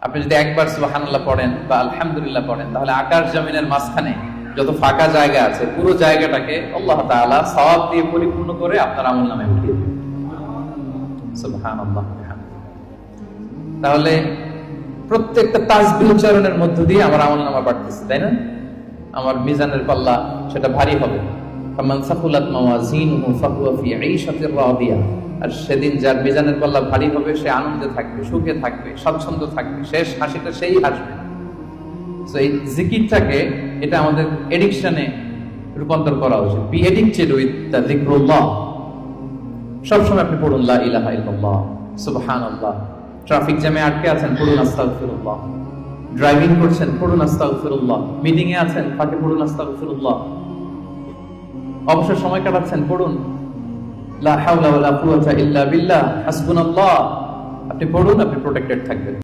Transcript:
আপনি যদি একবার সুবহানাল্লাহ পড়েন বা আলহামদুলিল্লাহ পড়েন, তাহলে আকাশ জমিনের মাঝখানে যত ফাঁকা জায়গা আছে পুরো জায়গাটাকে আল্লাহ তাআলা সওয়াব দিয়ে পরিপূর্ণ করে আপনার আমলনামায় উঠিয়ে দেবেন। সুবহানাল্লাহ। তাহলে প্রত্যেকটা তাসবিহ উচ্চারণের মধ্য দিয়ে আমার আমলনামা বাড়তেছে, তাই না? আমার মিজানের পাল্লা সেটা ভারী হবে। ফামান সাকুলাত মাওয়াজিনুহু ফাহুয়া ফি ঈশাতির রাদিয়া। আর সেদিন যার মিজানের পাল্লা ভারী হবে সে আনন্দে থাকবে, সুখে থাকবে, স্বচ্ছন্দ থাকবে, শেষ হাসিটা সেই হাসবে। তো এই জিকিরটাকে, এটা আমাদের এডিকশনে রূপান্তর করা উচিত। বি এডিক্টেড উইথ দ্য যিকরুল্লাহ। সবসময় আপনি পড়ুন লা ইলাহা ইল্লাল্লাহ, সুবহানাল্লাহ। ট্রাফিক জ্যামে আটকে আছেন, পড়ুন আস্তাগফিরুল্লাহ। ড্রাইভিং করছেন, পড়ুন আস্তাগফিরুল্লাহ। মিটিং এ আছেন, ফাঁকে পড়ুন আস্তাগফিরুল্লাহ। অবসর সময় কাটাচ্ছেন, পড়ুন লা হাওলা ওয়ালা কুওয়াতা ইল্লা বিল্লাহ, হাসবুনাল্লাহ। আপনি পড়ুন, আপনি প্রোটেক্টেড থাকবেন।